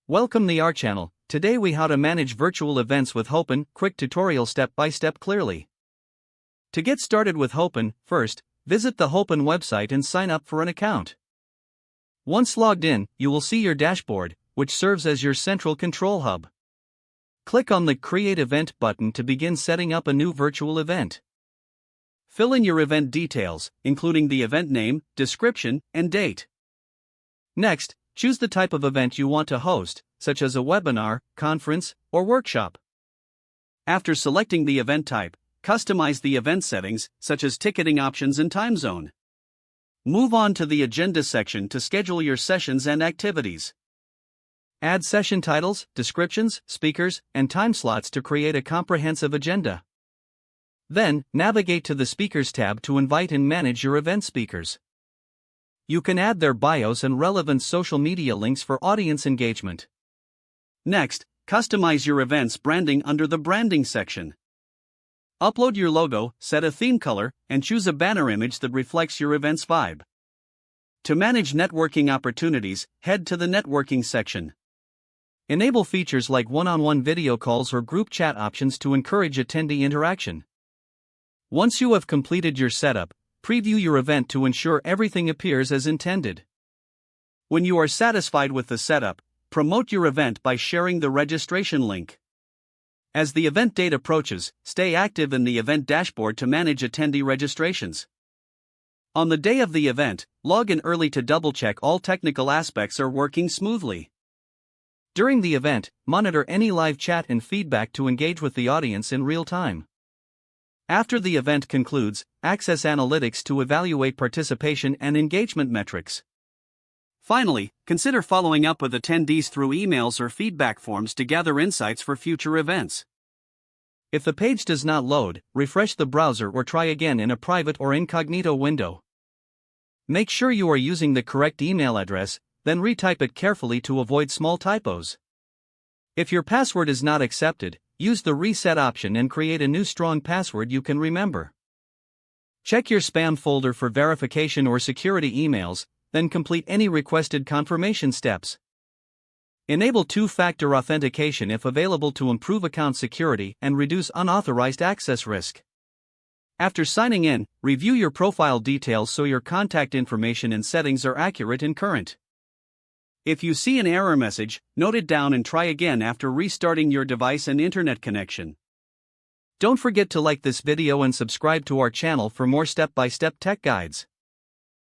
Welcome to our channel. Today we how to manage virtual events with Hopin, quick tutorial step by step clearly. To get started with Hopin, first, visit the Hopin website and sign up for an account. Once logged in, you will see your dashboard, which serves as your central control hub. Click on the Create Event button to begin setting up a new virtual event. Fill in your event details, including the event name, description, and date. Next, choose the type of event you want to host, such as a webinar, conference, or workshop. After selecting the event type, customize the event settings, such as ticketing options and time zone. Move on to the agenda section to schedule your sessions and activities. Add session titles, descriptions, speakers, and time slots to create a comprehensive agenda. Then, navigate to the Speakers tab to invite and manage your event speakers. You can add their bios and relevant social media links for audience engagement. Next, customize your event's branding under the Branding section. Upload your logo, set a theme color, and choose a banner image that reflects your event's vibe. To manage networking opportunities, head to the Networking section. Enable features like one-on-one video calls or group chat options to encourage attendee interaction. Once you have completed your setup, preview your event to ensure everything appears as intended. When you are satisfied with the setup, promote your event by sharing the registration link. As the event date approaches, stay active in the event dashboard to manage attendee registrations. On the day of the event, log in early to double-check all technical aspects are working smoothly. During the event, monitor any live chat and feedback to engage with the audience in real time. After the event concludes, access analytics to evaluate participation and engagement metrics. Finally, consider following up with attendees through emails or feedback forms to gather insights for future events. If the page does not load, refresh the browser or try again in a private or incognito window. Make sure you are using the correct email address, then retype it carefully to avoid small typos. If your password is not accepted, use the reset option and create a new strong password you can remember. Check your spam folder for verification or security emails, then complete any requested confirmation steps. Enable two-factor authentication if available to improve account security and reduce unauthorized access risk. After signing in, review your profile details so your contact information and settings are accurate and current. If you see an error message, note it down and try again after restarting your device and internet connection. Don't forget to like this video and subscribe to our channel for more step-by-step tech guides.